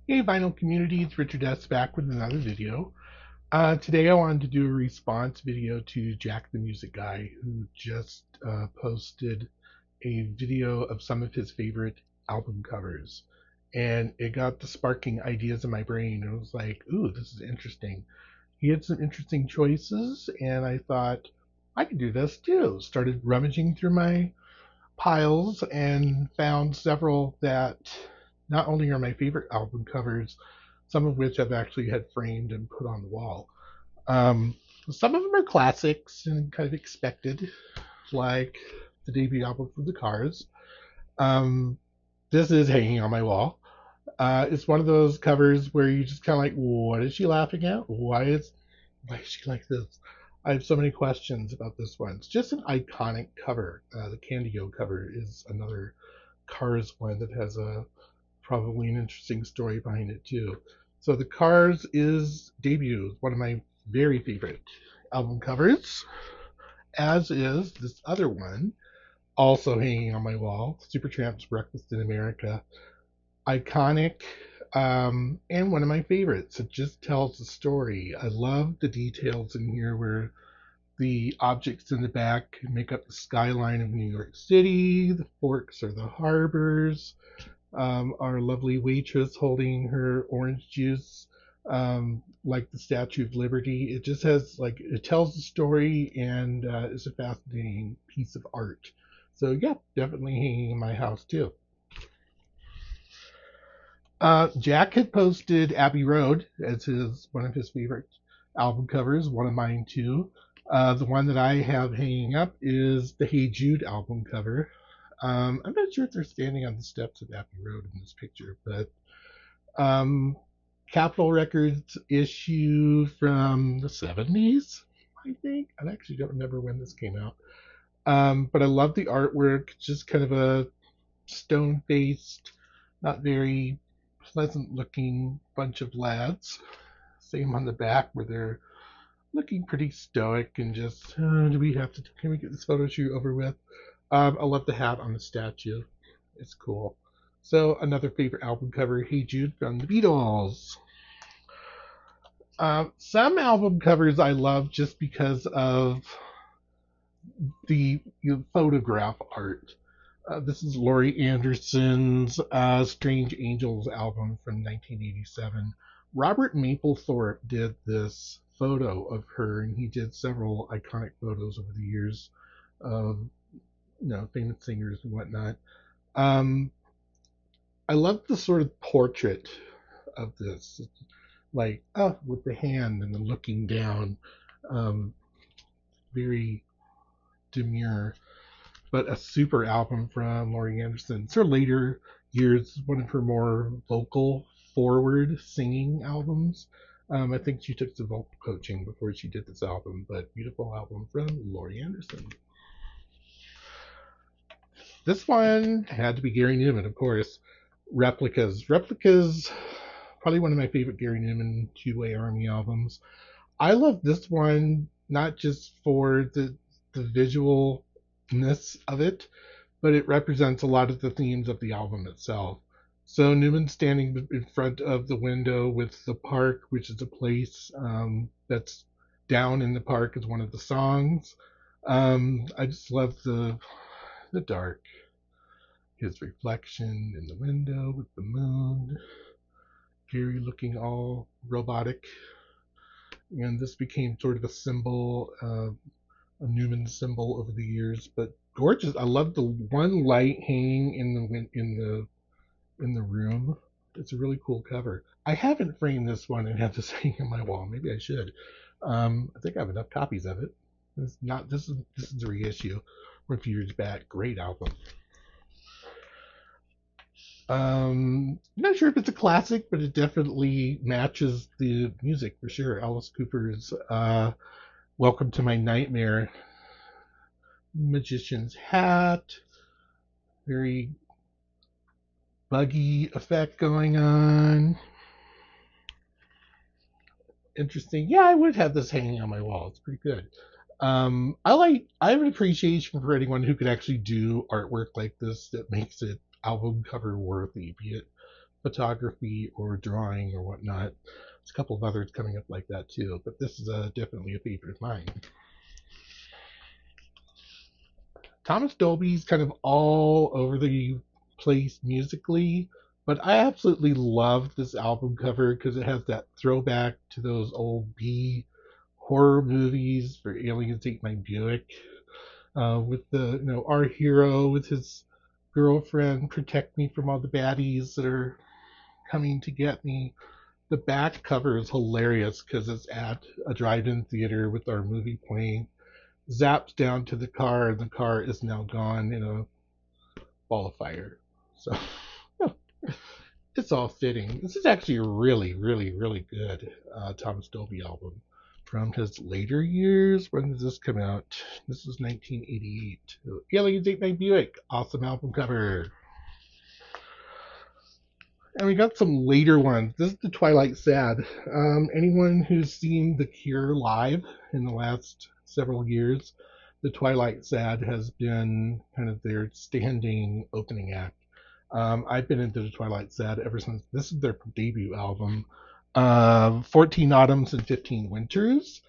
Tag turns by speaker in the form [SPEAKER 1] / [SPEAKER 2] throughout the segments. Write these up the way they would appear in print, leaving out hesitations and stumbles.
[SPEAKER 1] Hey vinyl community, it's Richard S. back with another video. Today I wanted to do a response video to Jack the Music Guy, who just posted a video of some of his favorite album covers. And it got the sparking ideas in my brain. It was like, ooh, this is interesting. He had some interesting choices, and I thought, I could do this too. Started rummaging through my piles and found several that not only are my favorite album covers, some of which I've actually had framed and put on the wall. Um, some of them are classics and kind of expected, like the debut album from the Cars. Um, this is hanging on my wall. It's one of those covers where you just kind of like, what is she laughing at? Why is she like this? I have so many questions about this one. It's just an iconic cover. The Candio cover is another Cars one that has a probably an interesting story behind it too. So the Cars is debut, one of my very favorite album covers, as is this other one, also hanging on my wall, Supertramp's Breakfast in America. Iconic, and one of my favorites. It just tells the story. I love the details in here where the objects in the back make up the skyline of New York City. The forks are the harbors. Our lovely waitress holding her orange juice, like the Statue of Liberty. It just has like it tells the story and is a fascinating piece of art. So yeah, definitely hanging in my house too. Jack had posted Abbey Road as his one of his favorite album covers, one of mine too. The one that I have hanging up is the Hey Jude album cover. I'm not sure if they're standing on the steps of Abbey Road in this picture, but Capitol Records issue from the 70s, I think. I actually don't remember when this came out. But I love the artwork, just kind of a stone faced, not very pleasant looking bunch of lads. Same on the back where they're looking pretty stoic and just, do we have to, can we get this photo shoot over with? I love the hat on the statue. It's cool. So another favorite album cover, Hey Jude from the Beatles. Some album covers I love just because of the photograph art. This is Laurie Anderson's Strange Angels album from 1987. Robert Mapplethorpe did this photo of her, and he did several iconic photos over the years of famous singers and whatnot. Um, I love the sort of portrait of this, like with the hand and the looking down, um, very demure, but a super album from Laurie Anderson. It's her later years, one of her more vocal forward singing albums. I think she took some vocal coaching before she did this album, but beautiful album from Laurie Anderson. This one had to be Gary Newman, of course. Replicas. Replicas, probably one of my favorite Gary Newman Two-Way Army albums. I love this one not just for the visualness of it, but it represents a lot of the themes of the album itself. So Newman standing in front of the window with the park, which is a place that's down in the park, is one of the songs. I just love the dark, his reflection in the window with the moon, Gary looking all robotic, and this became sort of a symbol, a Newman symbol over the years. But gorgeous. I love the one light hanging in the room. It's a really cool cover. I haven't framed this one and have this hanging on my wall. Maybe I should. I think I have enough copies of it. It's not. This is a reissue from a few years back. Great album. Not sure if it's a classic, but it definitely matches the music for sure. Alice Cooper's "Welcome to My Nightmare." Magician's hat, very buggy effect going on. Interesting. Yeah, I would have this hanging on my wall. It's pretty good. I have an appreciation for anyone who could actually do artwork like this that makes it album cover worthy, be it photography or drawing or whatnot. There's a couple of others coming up like that too, but this is definitely a favorite of mine. Thomas Dolby's kind of all over the place musically, but I absolutely love this album cover because it has that throwback to those old B horror movies for Aliens Ate My Buick, with the our hero with his girlfriend protect me from all the baddies that are coming to get me. The back cover is hilarious because it's at a drive-in theater with our movie playing. Zaps down to the car, and the car is now gone in a ball of fire. So it's all fitting. This is actually a really, really, really good Thomas Dolby album from his later years. When did this come out? This was 1988. Aliens Ate My Buick. Awesome album cover. And we got some later ones. This is the Twilight Sad. Anyone who's seen The Cure live in the last several years, the Twilight Sad has been kind of their standing opening act. I've been into the Twilight Sad ever since this is their debut album, 14 Autumns and 15 Winters.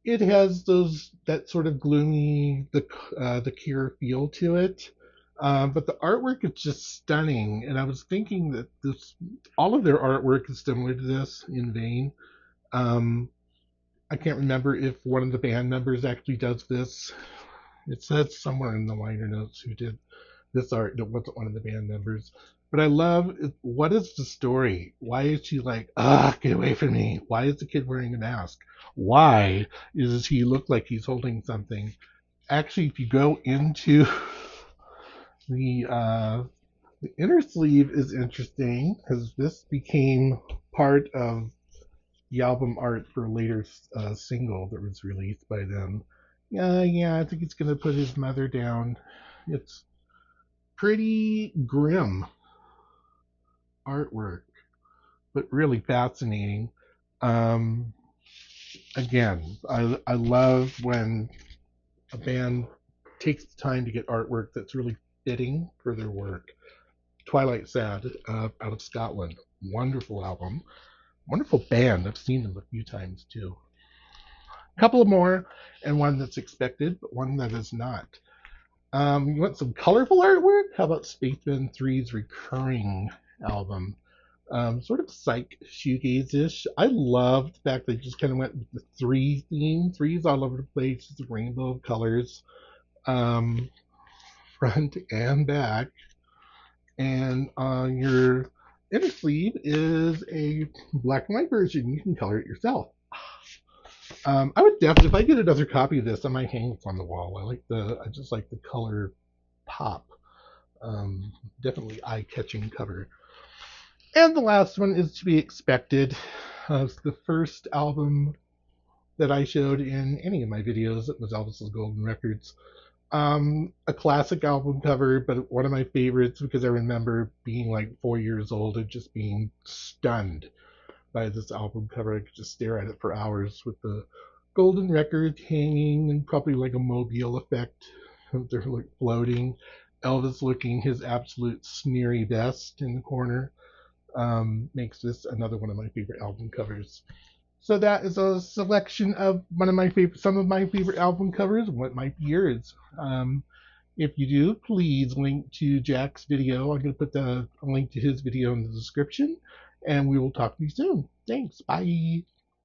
[SPEAKER 1] It has that sort of gloomy, the Cure feel to it. But the artwork is just stunning, and I was thinking that all of their artwork is similar to this in vein. I can't remember if one of the band members actually does this. It says somewhere in the liner notes who did this art that wasn't one of the band members. But I love what is the story? Why is she like, get away from me? Why is the kid wearing a mask? Why does he look like he's holding something? Actually, if you go into the inner sleeve is interesting because this became part of the album art for a later single that was released by them. Yeah, I think he's gonna put his mother down. It's pretty grim artwork, but really fascinating. Again, I love when a band takes the time to get artwork that's really fitting for their work. Twilight Sad, out of Scotland. Wonderful album. Wonderful band. I've seen them a few times too. A couple of more, and one that's expected, but one that is not. You want some colorful artwork? How about Spaceman 3's Recurring album? Sort of psych shoegaze-ish. I love the fact they just kind of went with the 3 theme. 3's all over the place. It's a rainbow of colors. Front and back. And on your inner sleeve is a black and white version. You can color it yourself. I would definitely, if I get another copy of this, I might hang it on the wall. I just like the color pop. Definitely eye-catching cover. And the last one is to be expected. It's the first album that I showed in any of my videos. It was Elvis's Golden Records. A classic album cover, but one of my favorites because I remember being like 4 years old and just being stunned by this album cover. I could just stare at it for hours with the golden record hanging and probably like a mobile effect. They're like floating. Elvis looking his absolute sneery best in the corner makes this another one of my favorite album covers. So that is a selection of some of my favorite album covers. What might be yours? If you do, please link to Jack's video. I'm going to put a link to his video in the description, and we will talk to you soon. Thanks. Bye.